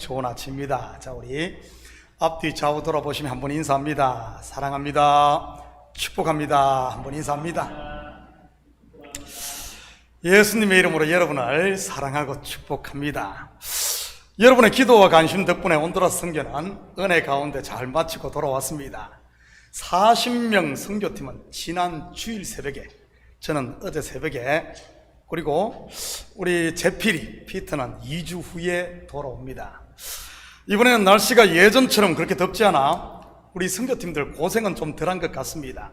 좋은 아침입니다. 자, 우리 앞뒤 좌우 돌아보시면 한번 인사합니다. 사랑합니다. 축복합니다. 한번 인사합니다. 예수님의 이름으로 여러분을 사랑하고 축복합니다. 여러분의 기도와 관심 덕분에 온두라스 선교는 은혜 가운데 잘 마치고 돌아왔습니다. 40명 선교팀은 지난 주일 새벽에, 저는 어제 새벽에, 그리고 우리 제필이 피터는 2주 후에 돌아옵니다. 이번에는 날씨가 예전처럼 그렇게 덥지 않아 우리 선교팀들 고생은 좀 덜한 것 같습니다.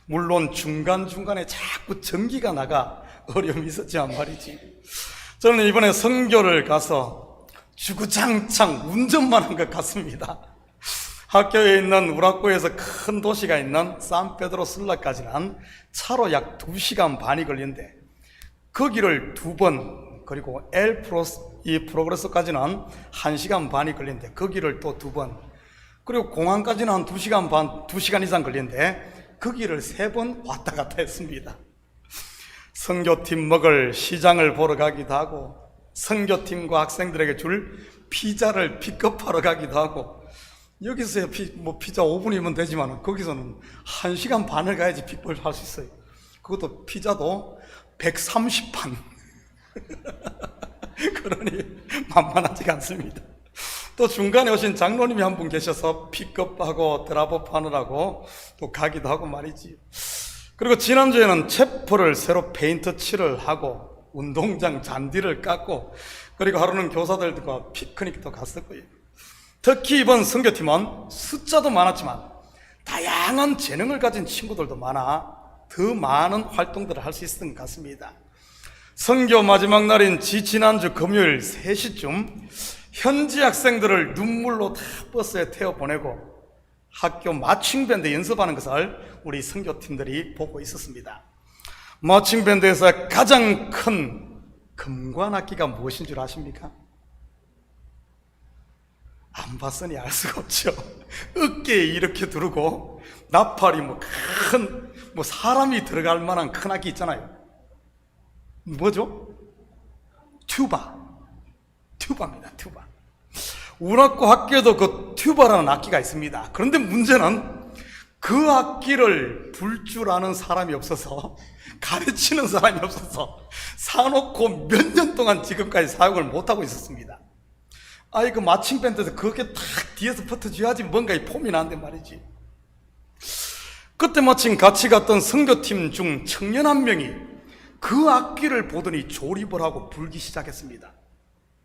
물론 중간중간에 자꾸 전기가 나가 어려움이 있었지만 말이지. 저는 이번에 선교를 가서 주구장창 운전만 한 것 같습니다. 학교에 있는 우라코에서 큰 도시가 있는 산페드로술라까지는 차로 약 2시간 반이 걸리는데 거기를 2번, 그리고 이 프로그레스까지는 1시간 반이 걸리는데 거기를 또 2번, 그리고 공항까지는 한 2시간 반, 2시간 이상 걸리는데 거기를 3번 왔다 갔다 했습니다. 선교팀 먹을 시장을 보러 가기도 하고, 선교팀과 학생들에게 줄 피자를 픽업하러 가기도 하고, 여기서 피자 5분이면 되지만 거기서는 1시간 반을 가야지 픽업을 할 수 있어요. 그것도 피자도 130판 그러니 만만하지가 않습니다. 또 중간에 오신 장로님이 한 분 계셔서 픽업하고 드랍업 하느라고 또 가기도 하고 말이지. 그리고 지난주에는 체포를 새로 페인트 칠을 하고 운동장 잔디를 깎고, 그리고 하루는 교사들과 피크닉도 갔었고요. 특히 이번 선교팀은 숫자도 많았지만 다양한 재능을 가진 친구들도 많아 더 많은 활동들을 할 수 있었던 것 같습니다. 선교 마지막 날인 지난주 금요일 3시쯤 현지 학생들을 눈물로 다 버스에 태워보내고 학교 마칭밴드 연습하는 것을 우리 선교팀들이 보고 있었습니다. 마칭밴드에서 가장 큰 금관악기가 무엇인 줄 아십니까? 안 봤으니 알 수가 없죠. 어깨에 이렇게 두르고 나팔이 사람이 들어갈 만한 큰 악기 있잖아요. 뭐죠? 튜바입니다. 튜바. 우라코 학교에도 그 튜바라는 악기가 있습니다. 그런데 문제는 그 악기를 불 줄 아는 사람이 없어서, 가르치는 사람이 없어서 사놓고 몇 년 동안 지금까지 사용을 못하고 있었습니다. 그 마칭밴드에서 그게 딱 뒤에서 붙어줘야지 뭔가 이 폼이 나는데 말이지. 그때 마침 같이 갔던 선교팀 중 청년 한 명이 그 악기를 보더니 조립을 하고 불기 시작했습니다.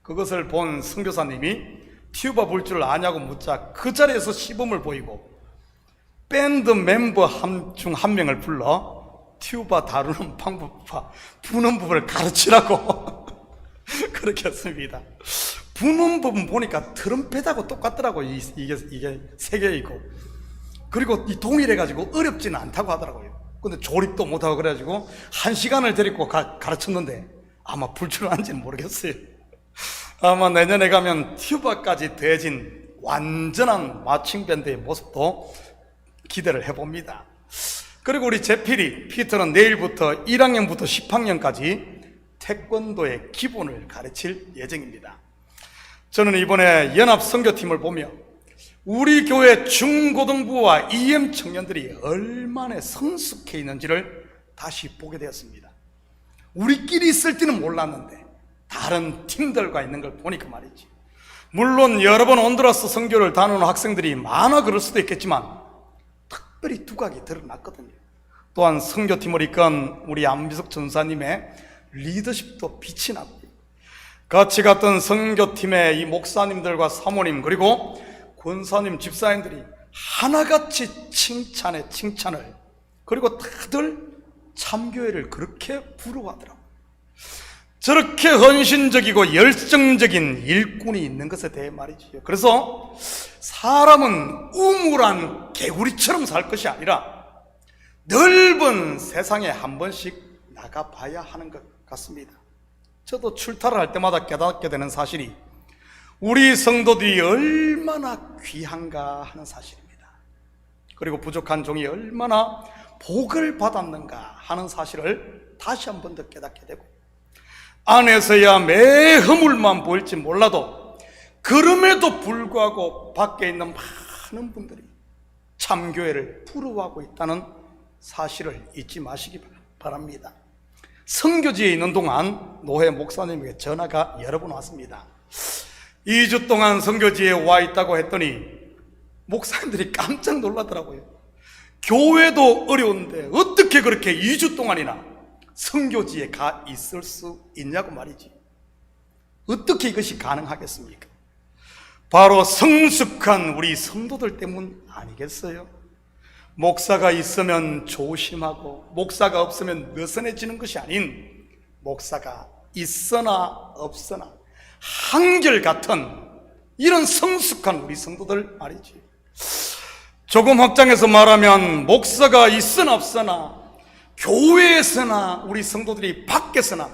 그것을 본 선교사님이 튜바 불 줄 아냐고 묻자 그 자리에서 시범을 보이고 밴드 멤버 중 한 명을 불러 튜바 다루는 방법과 부는 법을 가르치라고 그렇게 했습니다. 부는 법은 보니까 트럼펫하고 똑같더라고. 이게 세 개 있고, 그리고 이 동일해가지고 어렵지는 않다고 하더라고요. 근데 조립도 못하고 그래가지고 1시간을 데리고 가르쳤는데 아마 불 줄 아는지는 모르겠어요. 아마 내년에 가면 튜바까지 더해진 완전한 마칭밴드의 모습도 기대를 해봅니다. 그리고 우리 제필이 피터는 내일부터 1학년부터 10학년까지 태권도의 기본을 가르칠 예정입니다. 저는 이번에 연합선교팀을 보며 우리 교회 중고등부와 EM 청년들이 얼마나 성숙해 있는지를 다시 보게 되었습니다. 우리끼리 있을 때는 몰랐는데 다른 팀들과 있는 걸 보니까 말이지. 물론 여러 번 온두라스 선교를 다루는 학생들이 많아 그럴 수도 있겠지만 특별히 두각이 드러났거든요. 또한 선교팀을 이끈 우리 안비석 전사님의 리더십도 빛이 나고, 같이 갔던 선교팀의 이 목사님들과 사모님 그리고 권사님, 집사님들이 하나같이 칭찬을, 그리고 다들 참교회를 그렇게 부러워하더라고요. 저렇게 헌신적이고 열정적인 일꾼이 있는 것에 대해 말이죠. 그래서 사람은 우물한 개구리처럼 살 것이 아니라 넓은 세상에 한 번씩 나가봐야 하는 것 같습니다. 저도 출타를 할 때마다 깨닫게 되는 사실이 우리 성도들이 얼마나 귀한가 하는 사실입니다. 그리고 부족한 종이 얼마나 복을 받았는가 하는 사실을 다시 한 번 더 깨닫게 되고, 안에서야 매 허물만 보일지 몰라도 그럼에도 불구하고 밖에 있는 많은 분들이 참교회를 부러워하고 있다는 사실을 잊지 마시기 바랍니다. 선교지에 있는 동안 노회 목사님에게 전화가 여러 번 왔습니다. 2주 동안 선교지에 와 있다고 했더니 목사님들이 깜짝 놀라더라고요. 교회도 어려운데 어떻게 그렇게 2주 동안이나 선교지에 가 있을 수 있냐고 말이지. 어떻게 이것이 가능하겠습니까? 바로 성숙한 우리 성도들 때문 아니겠어요? 목사가 있으면 조심하고 목사가 없으면 느슨해지는 것이 아닌, 목사가 있으나 없으나 한결같은 이런 성숙한 우리 성도들 말이지. 조금 확장해서 말하면 목사가 있으나 없으나 교회에서나 우리 성도들이 밖에서나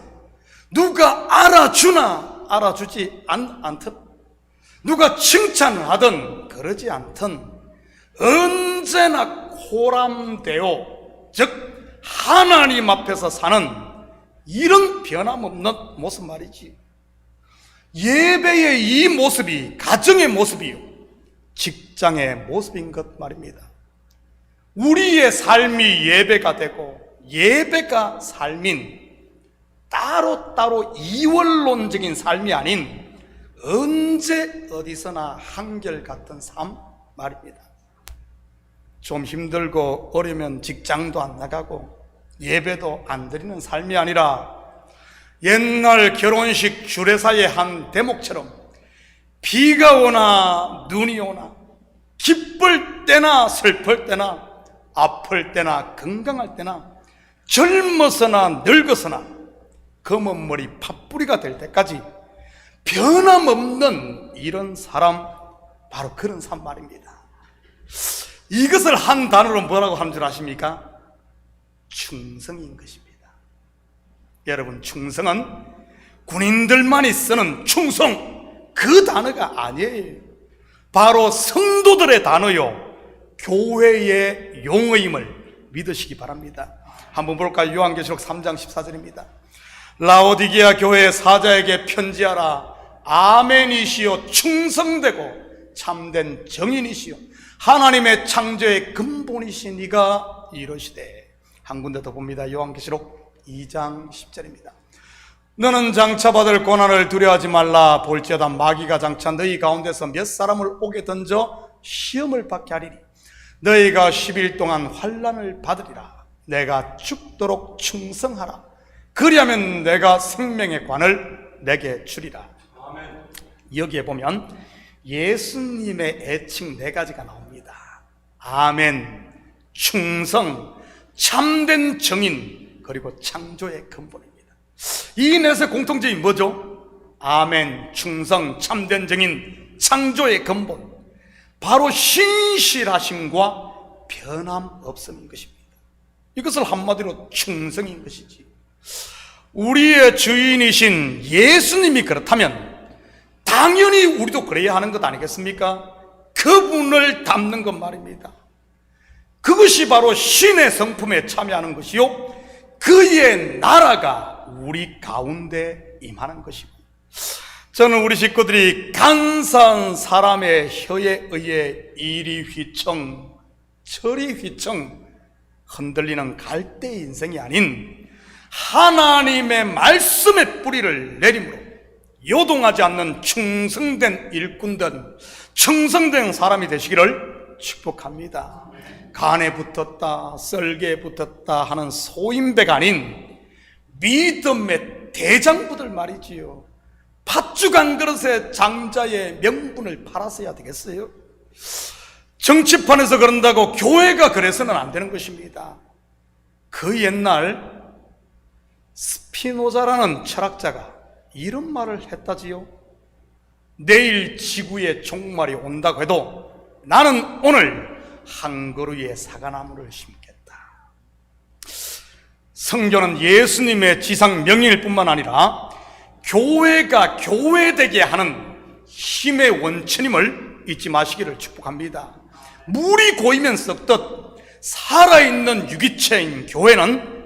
누가 알아주나 알아주지 않든, 누가 칭찬하든 그러지 않든 언제나 코람되어, 즉 하나님 앞에서 사는 이런 변함없는 모습 말이지. 예배의 이 모습이 가정의 모습이요, 직장의 모습인 것 말입니다. 우리의 삶이 예배가 되고 예배가 삶인, 따로따로 이원론적인 삶이 아닌 언제 어디서나 한결같은 삶 말입니다. 좀 힘들고 어려면 직장도 안 나가고 예배도 안 드리는 삶이 아니라 옛날 결혼식 주례사의 한 대목처럼 비가 오나 눈이 오나 기쁠 때나 슬플 때나 아플 때나 건강할 때나 젊어서나 늙어서나 검은 머리 팥뿌리가 될 때까지 변함없는 이런 사람, 바로 그런 삶 말입니다. 이것을 한 단어로 뭐라고 하는 줄 아십니까? 충성인 것입니다. 여러분, 충성은 군인들만이 쓰는 충성, 그 단어가 아니에요. 바로 성도들의 단어요, 교회의 용어임을 믿으시기 바랍니다. 한번 볼까요? 요한계시록 3장 14절입니다. 라오디게아 교회의 사자에게 편지하라. 아멘이시요 충성되고 참된 정인이시요 하나님의 창조의 근본이신 이가 이러시되. 한 군데 더 봅니다. 요한계시록 2장 10절입니다. 너는 장차 받을 고난을 두려워하지 말라. 볼지어다 마귀가 장차 너희 가운데서 몇 사람을 옥에 던져 시험을 받게 하리니 너희가 10일 동안 환난을 받으리라. 내가 죽도록 충성하라. 그리하면 내가 생명의 관을 내게 주리라. 아멘. 여기에 보면 예수님의 애칭 4가지가 나옵니다. 아멘, 충성, 참된 정인, 그리고 창조의 근본입니다. 이 넷의 공통점이 뭐죠? 아멘, 충성, 참된 정인, 창조의 근본, 바로 신실하심과 변함없음인 것입니다. 이것을 한마디로 충성인 것이지. 우리의 주인이신 예수님이 그렇다면 당연히 우리도 그래야 하는 것 아니겠습니까? 그분을 닮는 것 말입니다. 그것이 바로 신의 성품에 참여하는 것이요, 그의 나라가 우리 가운데 임하는 것이고, 저는 우리 식구들이 간사한 사람의 혀에 의해 이리 휘청 저리 휘청 흔들리는 갈대 인생이 아닌 하나님의 말씀의 뿌리를 내림으로 요동하지 않는 충성된 일꾼된 충성된 사람이 되시기를 축복합니다. 간에 붙었다 썰개에 붙었다 하는 소인배가 아닌 믿음의 대장부들 말이지요. 팥죽 한 그릇에 장자의 명분을 팔아서야 되겠어요? 정치판에서 그런다고 교회가 그래서는 안 되는 것입니다. 그 옛날 스피노자라는 철학자가 이런 말을 했다지요. 내일 지구의 종말이 온다고 해도 나는 오늘 한 그루의 사과나무를 심겠다. 성경은 예수님의 지상 명령일 뿐만 아니라 교회가 교회되게 하는 힘의 원천임을 잊지 마시기를 축복합니다. 물이 고이면 썩듯 살아있는 유기체인 교회는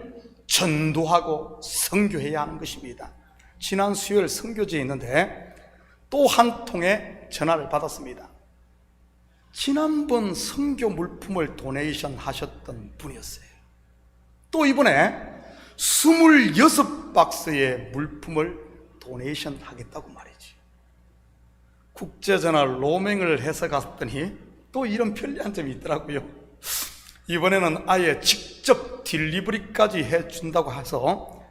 전도하고 선교해야 하는 것입니다. 지난 수요일 선교지에 있는데 또 한 통의 전화를 받았습니다. 지난번 선교 물품을 도네이션 하셨던 분이었어요. 또 이번에 26박스의 물품을 도네이션 하겠다고 말이지. 국제전화 로밍을 해서 갔더니 또 이런 편리한 점이 있더라고요. 이번에는 아예 직접 딜리버리까지 해준다고 해서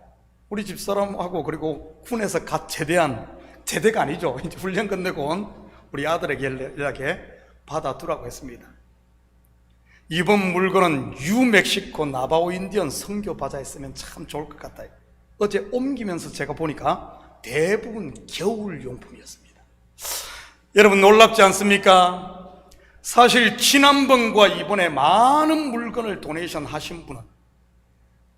우리 집사람하고 그리고 군에서 갓 제대가 아니죠. 이제 훈련 끝내고 온 우리 아들에게 연락해 받아두라고 했습니다. 이번 물건은 뉴멕시코 나바오 인디언 선교 바자에 쓰면 참 좋을 것 같아요. 어제 옮기면서 제가 보니까 대부분 겨울 용품이었습니다. 여러분 놀랍지 않습니까? 사실 지난번과 이번에 많은 물건을 도네이션 하신 분은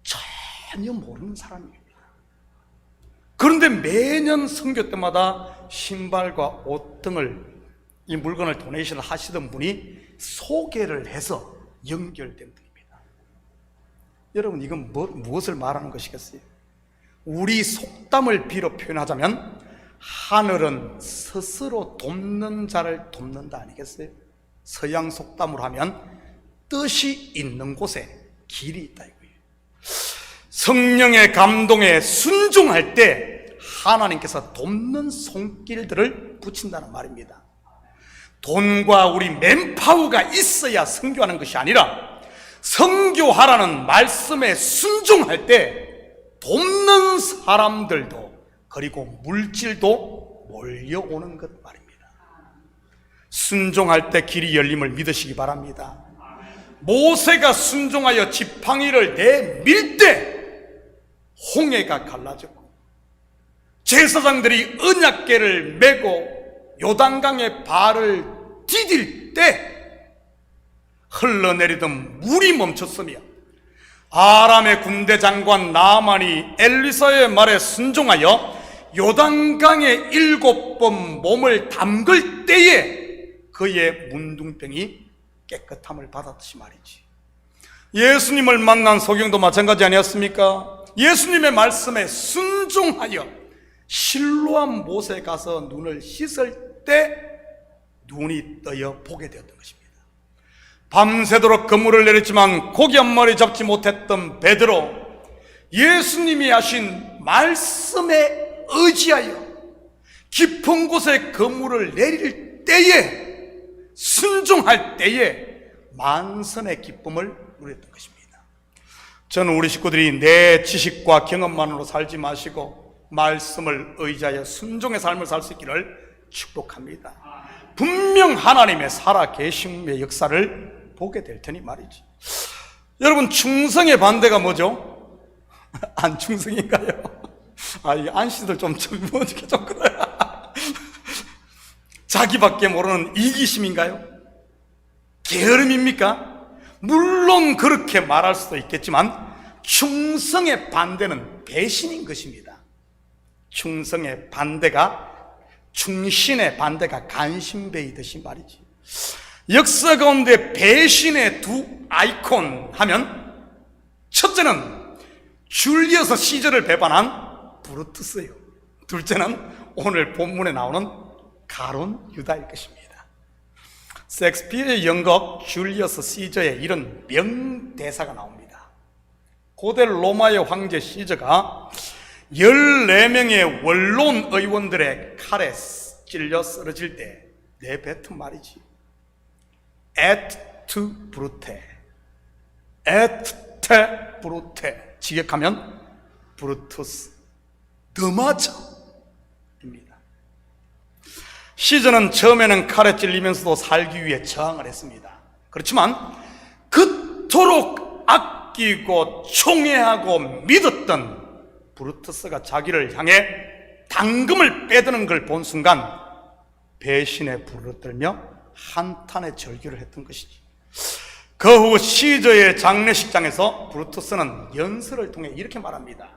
전혀 모르는 사람입니다. 그런데 매년 선교 때마다 신발과 옷 등을 이 물건을 도네이션 하시던 분이 소개를 해서 연결된 분입니다. 여러분 이건 무엇을 말하는 것이겠어요? 우리 속담을 빌어 표현하자면 하늘은 스스로 돕는 자를 돕는다 아니겠어요? 서양 속담으로 하면 뜻이 있는 곳에 길이 있다 이거예요. 성령의 감동에 순종할 때 하나님께서 돕는 손길들을 붙인다는 말입니다. 돈과 우리 맨파워가 있어야 선교하는 것이 아니라 선교하라는 말씀에 순종할 때 돕는 사람들도 그리고 물질도 몰려오는 것 말입니다. 순종할 때 길이 열림을 믿으시기 바랍니다. 모세가 순종하여 지팡이를 내밀 때 홍해가 갈라졌고 제사장들이 언약궤를 메고 요단강에 발을 디딜 때 흘러내리던 물이 멈췄으며 아람의 군대 장관 나아만이 엘리사의 말에 순종하여 요단강에 7번 몸을 담글 때에 그의 문둥병이 깨끗함을 받았듯이 말이지. 예수님을 만난 소경도 마찬가지 아니었습니까? 예수님의 말씀에 순종하여 실로암 못에 가서 눈을 씻을 때 눈이 떠여 보게 되었던 것입니다. 밤새도록 그물을 내렸지만 고기 한 마리 잡지 못했던 베드로, 예수님이 하신 말씀에 의지하여 깊은 곳에 그물을 내릴 때에 순종할 때에 만선의 기쁨을 누렸던 것입니다. 저는 우리 식구들이 내 지식과 경험만으로 살지 마시고 말씀을 의지하여 순종의 삶을 살 수 있기를 축복합니다. 분명 하나님의 살아계심의 역사를 보게 될 테니 말이지. 여러분 충성의 반대가 뭐죠? 안충성인가요? 이 안씨들 좀 그래요. 자기밖에 모르는 이기심인가요? 게으름입니까? 물론 그렇게 말할 수도 있겠지만 충성의 반대는 배신인 것입니다. 충성의 반대가, 충신의 반대가 간신배이듯이 말이지. 역사 가운데 배신의 두 아이콘 하면 첫째는 줄리어스 시저를 배반한 브루투스예요. 둘째는 오늘 본문에 나오는 가론 유다일 것입니다. 셰익스피어의 연극 줄리어스 시저에 이런 명대사가 나옵니다. 고대 로마의 황제 시저가 14명의 원로원 의원들의 칼에 찔려 쓰러질 때 내뱉은 말이지. Et tu brute, et te brute. 직역하면 브루투스, 너 맞아 입니다. 시저는 처음에는 칼에 찔리면서도 살기 위해 저항을 했습니다. 그렇지만 그토록 아끼고 총애하고 믿었던 브루투스가 자기를 향해 당금을 빼드는 걸 본 순간 배신에 불을 떨며 한탄의 절규를 했던 것이지. 그 후 시저의 장례식장에서 브루투스는 연설을 통해 이렇게 말합니다.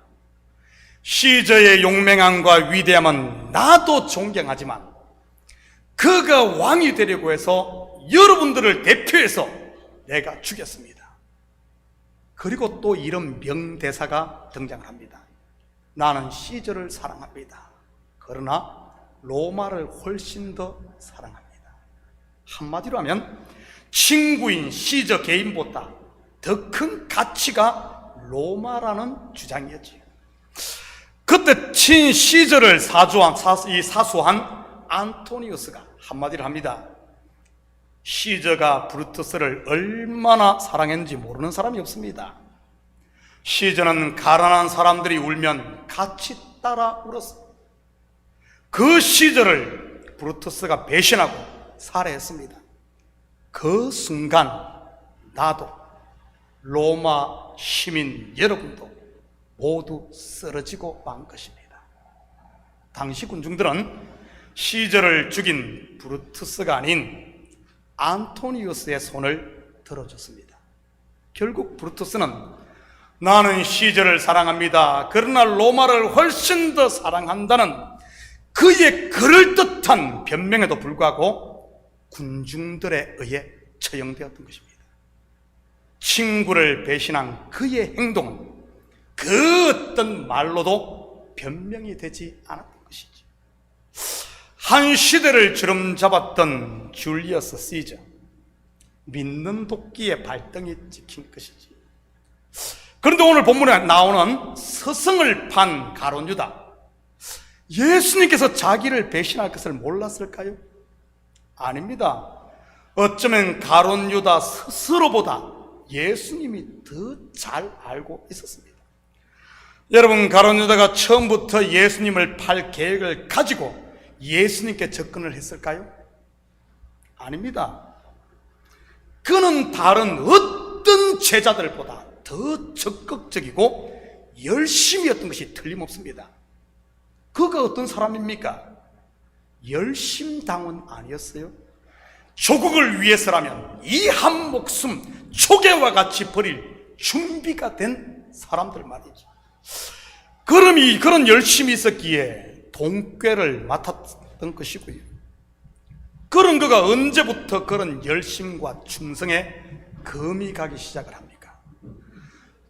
시저의 용맹함과 위대함은 나도 존경하지만 그가 왕이 되려고 해서 여러분들을 대표해서 내가 죽였습니다. 그리고 또 이런 명대사가 등장합니다. 나는 시저를 사랑합니다. 그러나 로마를 훨씬 더 사랑합니다. 한마디로 하면 친구인 시저 개인보다 더 큰 가치가 로마라는 주장이었지요. 그때 친 시저를 사수한 안토니우스가 한마디를 합니다. 시저가 브루투스를 얼마나 사랑했는지 모르는 사람이 없습니다. 시저는 가난한 사람들이 울면 같이 따라 울었습니다. 그 시저를 브루투스가 배신하고 살해했습니다. 그 순간 나도 로마 시민 여러분도 모두 쓰러지고 만 것입니다. 당시 군중들은 시저를 죽인 브루투스가 아닌 안토니우스의 손을 들어줬습니다. 결국 브루투스는 나는 시저를 사랑합니다, 그러나 로마를 훨씬 더 사랑한다는 그의 그럴듯한 변명에도 불구하고 군중들에 의해 처형되었던 것입니다. 친구를 배신한 그의 행동은 그 어떤 말로도 변명이 되지 않았던 것이죠. 한 시대를 주름잡았던 줄리어스 시저, 믿는 도끼의 발등이 찍힌 것이지. 그런데 오늘 본문에 나오는 스승을 판 가룟 유다, 예수님께서 자기를 배신할 것을 몰랐을까요? 아닙니다. 어쩌면 가룟 유다 스스로보다 예수님이 더 잘 알고 있었습니다. 여러분, 가룟 유다가 처음부터 예수님을 팔 계획을 가지고 예수님께 접근을 했을까요? 아닙니다. 그는 다른 어떤 제자들보다 더 적극적이고 열심이었던 것이 틀림없습니다. 그가 어떤 사람입니까? 열심당은 아니었어요. 조국을 위해서라면 이 한 목숨 초계와 같이 버릴 준비가 된 사람들 말이죠. 그런 열심이 있었기에 동꾀를 맡았던 것이고요. 그런 그가 언제부터 그런 열심과 충성에 금이 가기 시작을 합니까?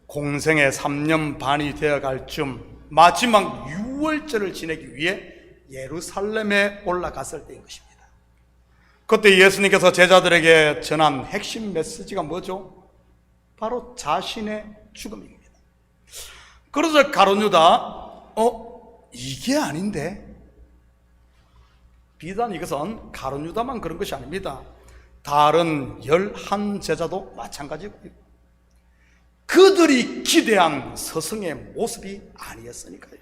공생의 3년 반이 되어갈 쯤 마지막 6월절을 지내기 위해 예루살렘에 올라갔을 때인 것입니다. 그때 예수님께서 제자들에게 전한 핵심 메시지가 뭐죠? 바로 자신의 죽음입니다. 그래서 가룟 유다, 이게 아닌데? 비단 이것은 가룟 유다만 그런 것이 아닙니다. 다른 11 제자도 마찬가지고요. 그들이 기대한 스승의 모습이 아니었으니까요.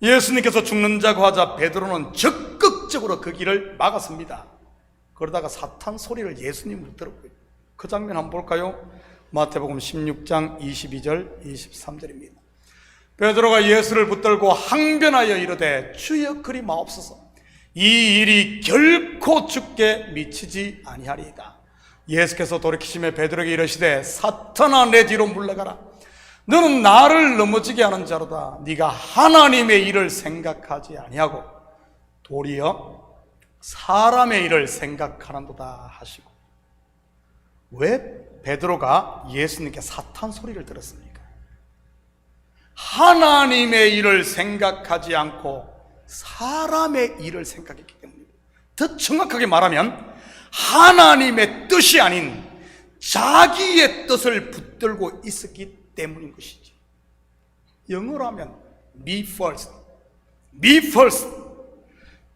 예수님께서 죽는 자고 하자 베드로는 적극적으로 그 길을 막았습니다. 그러다가 사탄 소리를 예수님으로 들었고요. 그 장면 한번 볼까요? 마태복음 16장 22절 23절입니다. 베드로가 예수를 붙들고 항변하여 이르되 주여 그리 마옵소서, 이 일이 결코 주께 미치지 아니하리이다. 예수께서 돌이키시며 베드로에게 이르시되 사탄아 내 뒤로 물러가라, 너는 나를 넘어지게 하는 자로다. 네가 하나님의 일을 생각하지 아니하고 도리어 사람의 일을 생각하는도다 하시고. 왜 베드로가 예수님께 사탄 소리를 들었습니까? 하나님의 일을 생각하지 않고 사람의 일을 생각했기 때문입니다. 더 정확하게 말하면 하나님의 뜻이 아닌 자기의 뜻을 붙들고 있었기 때문인 것이지. 영어로 하면 me first, me first.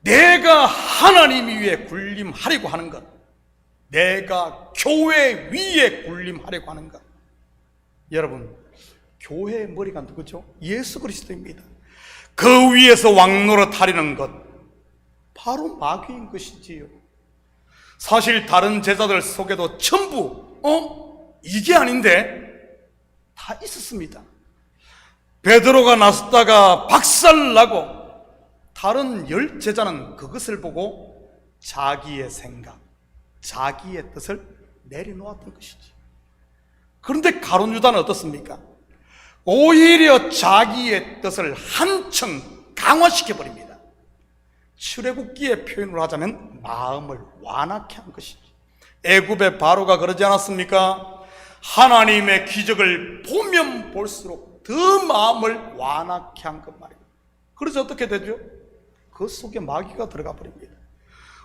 내가 하나님 위에 군림하려고 하는 것, 내가 교회 위에 군림하려고 하는 것. 여러분, 교회의 머리가 누구죠? 예수 그리스도입니다. 그 위에서 왕노릇 하려는 것, 바로 마귀인 것이지요. 사실 다른 제자들 속에도 전부 이게 아닌데 다 있었습니다. 베드로가 나섰다가 박살나고 다른 10 제자는 그것을 보고 자기의 생각, 자기의 뜻을 내려놓았던 것이지. 그런데 가룟 유다는 어떻습니까? 오히려 자기의 뜻을 한층 강화시켜버립니다. 출애굽기의 표현을 하자면 마음을 완악해 한 것이지. 애굽의 바로가 그러지 않았습니까? 하나님의 기적을 보면 볼수록 더 마음을 완악해 한 것 말이에요. 그래서 어떻게 되죠? 그 속에 마귀가 들어가 버립니다.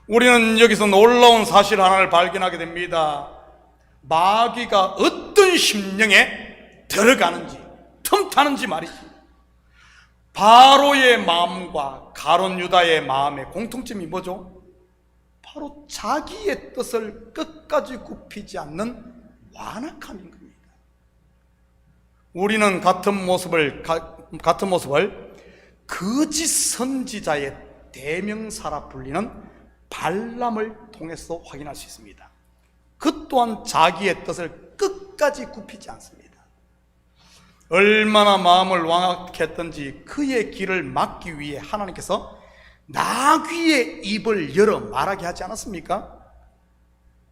우리는 여기서 놀라운 사실 하나를 발견하게 됩니다. 마귀가 어떤 심령에 들어가는지, 틈타는지 말이지. 바로의 마음과 가룟 유다의 마음의 공통점이 뭐죠? 바로 자기의 뜻을 끝까지 굽히지 않는 완악함인 겁니다. 우리는 같은 모습을 거짓 선지자의 대명사라 불리는 발람을 통해서 확인할 수 있습니다. 그 또한 자기의 뜻을 끝까지 굽히지 않습니다. 얼마나 마음을 완악했던지 그의 길을 막기 위해 하나님께서 나귀의 입을 열어 말하게 하지 않았습니까?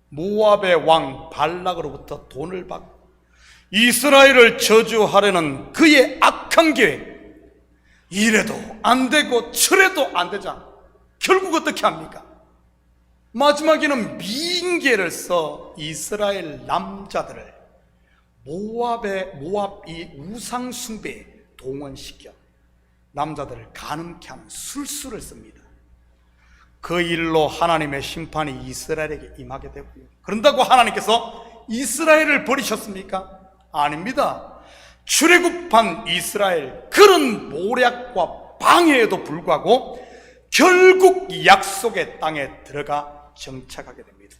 모압의 왕 발락으로부터 돈을 받고 이스라엘을 저주하려는 그의 악한 계획, 이래도 안 되고 저래도 안 되자 결국 어떻게 합니까? 마지막에는 미인계를 써 이스라엘 남자들을 모압 이 우상 숭배에 동원시켜 남자들을 가늠케 하는 술수를 씁니다. 그 일로 하나님의 심판이 이스라엘에게 임하게 되고요. 그런다고 하나님께서 이스라엘을 버리셨습니까? 아닙니다. 출애굽한 이스라엘, 그런 모략과 방해에도 불구하고 결국 약속의 땅에 들어가 정착하게 됩니다.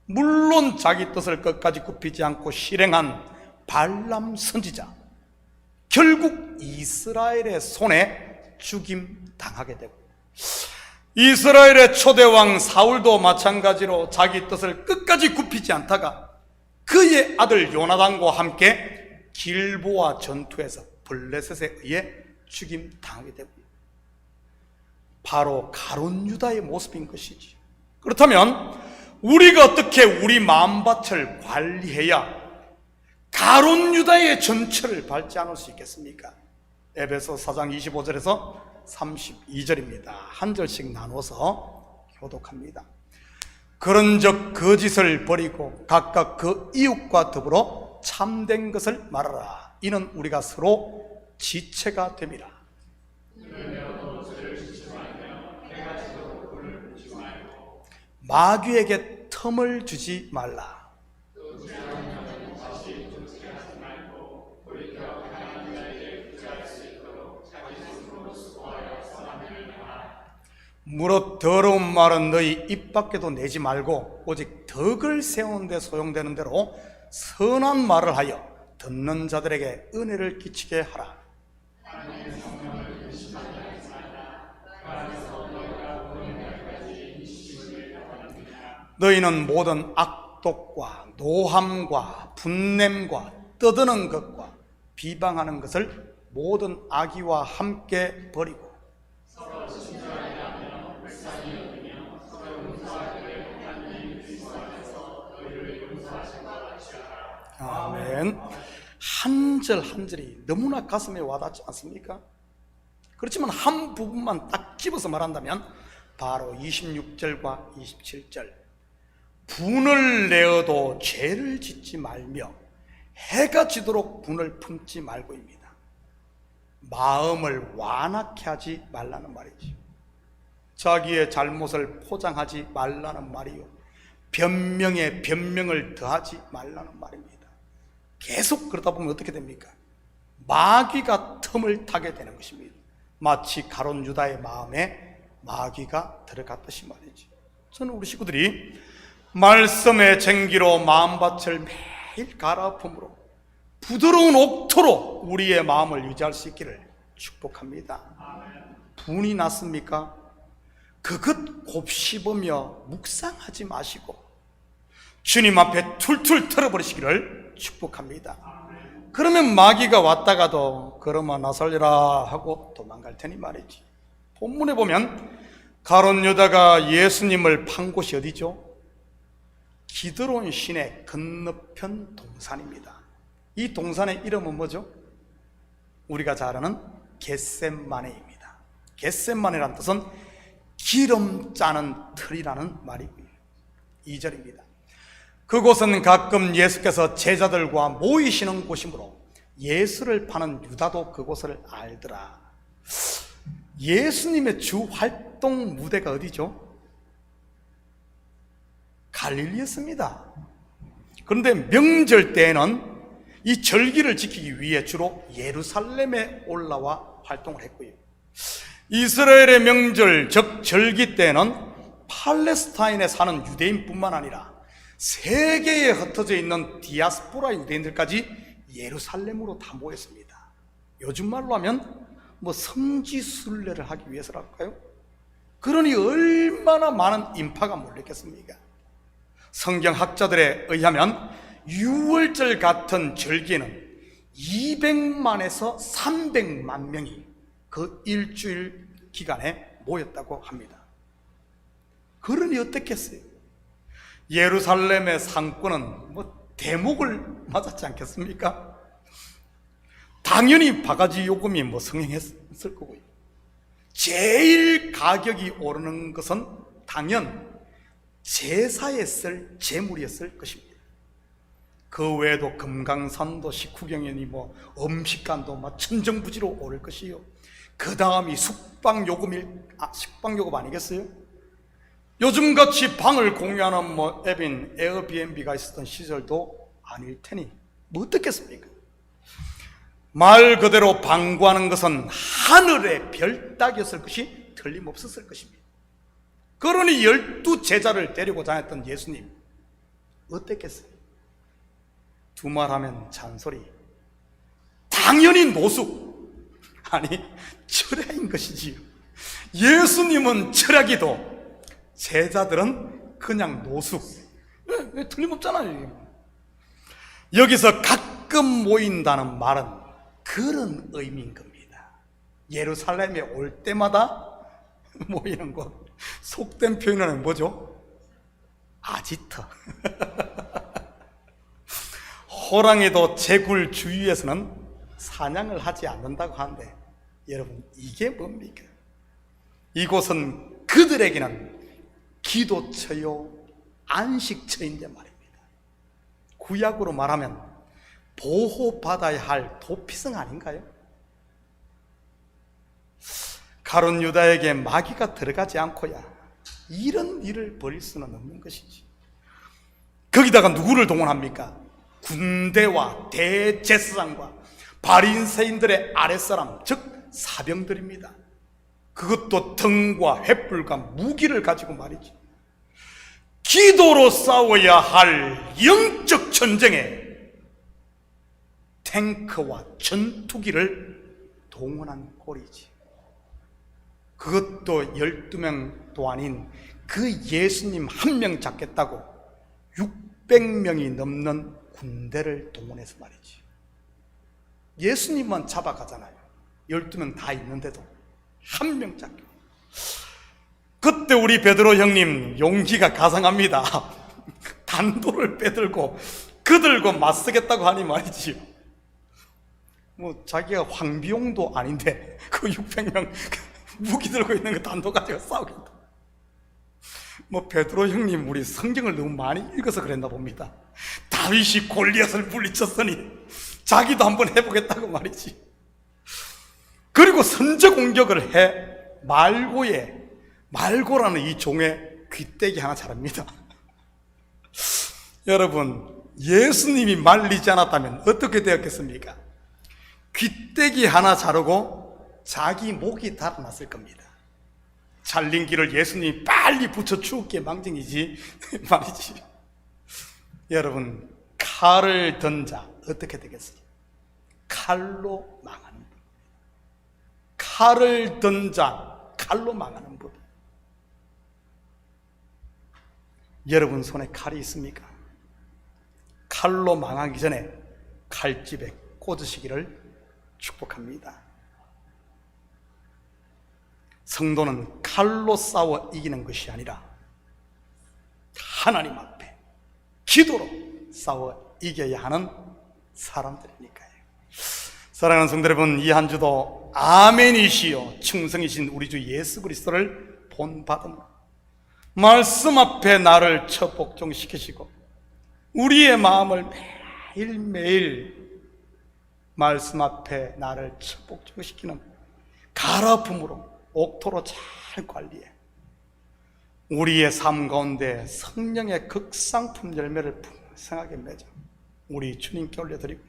물론 자기 뜻을 끝까지 굽히지 않고 실행한 발람 선지자, 결국 이스라엘의 손에 죽임 당하게 되고, 이스라엘의 초대왕 사울도 마찬가지로 자기 뜻을 끝까지 굽히지 않다가 그의 아들 요나단과 함께 길보아 전투에서 블레셋에 의해 죽임 당하게 되고요. 바로 가룟 유다의 모습인 것이지. 그렇다면 우리가 어떻게 우리 마음밭을 관리해야 가룟 유다의 전철을 밟지 않을 수 있겠습니까? 에베소 4장 25절에서 32절입니다. 한 절씩 나눠서 교독합니다. 그런즉 거짓을 버리고 각각 그 이웃과 더불어 참된 것을 말하라. 이는 우리가 서로 지체가 됨이라. 마귀에게 틈을 주지 말라. 무릇 더러운 말은 너희 입 밖에도 내지 말고 오직 덕을 세우는 데 소용되는 대로 선한 말을 하여 듣는 자들에게 은혜를 끼치게 하라. 너희는 모든 악독과 노함과 분냄과 떠드는 것과 비방하는 것을 모든 악의와 함께 버리고 아멘. 한 절 한 절이 너무나 가슴에 와닿지 않습니까? 그렇지만 한 부분만 딱 집어서 말한다면 바로 26절과 27절, 분을 내어도 죄를 짓지 말며 해가 지도록 분을 품지 말고입니다. 마음을 완악해 하지 말라는 말이죠. 자기의 잘못을 포장하지 말라는 말이요, 변명에 변명을 더하지 말라는 말입니다. 계속 그러다 보면 어떻게 됩니까? 마귀가 틈을 타게 되는 것입니다. 마치 가룟 유다의 마음에 마귀가 들어갔듯이 말이죠. 저는 우리 식구들이 말씀의 쟁기로 마음밭을 매일 갈아엎음으로 부드러운 옥토로 우리의 마음을 유지할 수 있기를 축복합니다. 분이 났습니까? 그것 곱씹으며 묵상하지 마시고 주님 앞에 툴툴 털어버리시기를 축복합니다. 그러면 마귀가 왔다가도 그러면 나 살려라 하고 도망갈 테니 말이지. 본문에 보면 가룟 유다가 예수님을 판 곳이 어디죠? 기드론 시내 건너편 동산입니다. 이 동산의 이름은 뭐죠? 우리가 잘 아는 겟셋마네입니다. 겟셋마네라는 뜻은 기름 짜는 틀이라는 말이고요. 2절입니다. 그곳은 가끔 예수께서 제자들과 모이시는 곳이므로 예수를 파는 유다도 그곳을 알더라. 예수님의 주 활동 무대가 어디죠? 갈릴리였습니다. 그런데 명절 때에는 이 절기를 지키기 위해 주로 예루살렘에 올라와 활동을 했고요. 이스라엘의 명절, 즉 절기 때에는 팔레스타인에 사는 유대인뿐만 아니라 세계에 흩어져 있는 디아스포라 유대인들까지 예루살렘으로 다 모였습니다. 요즘 말로 하면 성지순례를 하기 위해서랄까요? 그러니 얼마나 많은 인파가 몰렸겠습니까? 성경학자들에 의하면 6월절 같은 절기에는 200만에서 300만 명이 그 일주일 기간에 모였다고 합니다. 그러니 어떻겠어요? 예루살렘의 상권은 대목을 맞았지 않겠습니까? 당연히 바가지 요금이 성행했을 거고요. 제일 가격이 오르는 것은 당연 제사에 쓸 제물이었을 것입니다. 그 외에도 금강산도 식후경연이 음식간도 천정부지로 오를 것이요. 그 다음이 숙박요금 아니겠어요? 요즘같이 방을 공유하는 에어비앤비가 있었던 시절도 아닐 테니 어떻겠습니까? 말 그대로 방구하는 것은 하늘의 별 따기였을 것이 틀림없었을 것입니다. 그러니 12제자를 데리고 다녔던 예수님 어땠겠어요? 두말하면 잔소리, 당연히 노숙, 아니 철야인 것이지요. 예수님은 철야기도 제자들은 그냥 노숙. 왜 틀림없잖아요. 여기서 가끔 모인다는 말은 그런 의미인 겁니다. 예루살렘에 올 때마다 모이는 것. 속된 표현은 뭐죠? 아지트. 호랑이도 제굴 주위에서는 사냥을 하지 않는다고 하는데 여러분 이게 뭡니까? 이곳은 그들에게는 기도처요 안식처인데 말입니다. 구약으로 말하면 보호받아야 할 도피성 아닌가요? 가룟 유다에게 마귀가 들어가지 않고야 이런 일을 벌일 수는 없는 것이지. 거기다가 누구를 동원합니까? 군대와 대제사장과 바리새인들의 아랫사람, 즉 사병들입니다. 그것도 등과 횃불과 무기를 가지고 말이지. 기도로 싸워야 할 영적 전쟁에 탱크와 전투기를 동원한 꼴이지. 그것도 12명도 아닌 그 예수님 한 명 잡겠다고 600명이 넘는 군대를 동원해서 말이지. 예수님만 잡아가잖아요. 12명 다 있는데도 한 명 잡고. 그때 우리 베드로 형님 용기가 가상합니다. 단도를 빼들고 그들과 맞서겠다고 하니 말이지요. 자기가 황비용도 아닌데 그 600명 무기 들고 있는 그 단도 가지고 싸우겠다. 베드로 형님 우리 성경을 너무 많이 읽어서 그랬나 봅니다. 다윗이 골리앗을 물리쳤으니 자기도 한번 해보겠다고 말이지. 그리고 선제 공격을 해 말고라는 이 종의 귀때기 하나 자릅니다. 여러분 예수님이 말리지 않았다면 어떻게 되었겠습니까? 귀때기 하나 자르고 자기 목이 달아났을 겁니다. 잘린 길을 예수님이 빨리 붙여 죽게 망정이지 말이지. 여러분 칼을 든 자 어떻게 되겠어요? 칼로 망하는 법. 칼을 든 자 칼로 망하는 법. 여러분 손에 칼이 있습니까? 칼로 망하기 전에 칼집에 꽂으시기를 축복합니다. 성도는 칼로 싸워 이기는 것이 아니라 하나님 앞에 기도로 싸워 이겨야 하는 사람들이니까요. 사랑하는 성도 여러분, 이 한 주도 아멘이시요 충성이신 우리 주 예수 그리스도를 본받음으로 말씀 앞에 나를 처복종시키시고 우리의 마음을 매일매일 말씀 앞에 나를 처복종시키는 가라품으로 옥토로 잘 관리해 우리의 삶 가운데 성령의 극상품 열매를 풍성하게 맺어 우리 주님께 올려드리고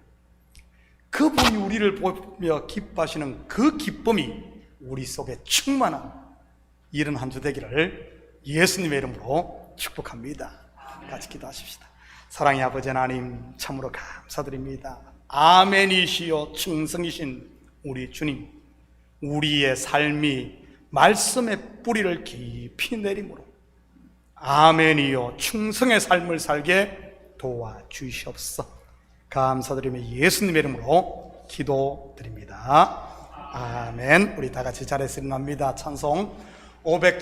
그분이 우리를 보며 기뻐하시는 그 기쁨이 우리 속에 충만한 이른 한 주 되기를 예수님의 이름으로 축복합니다. 같이 기도하십시다. 사랑의 아버지 하나님, 참으로 감사드립니다. 아멘이시여 충성이신 우리 주님, 우리의 삶이 말씀의 뿌리를 깊이 내림으로 아멘이여 충성의 삶을 살게 도와주시옵소서. 감사드리며 예수님의 이름으로 기도드립니다. 아멘. 우리 다 같이 자리에서 일어납니다. 찬송 507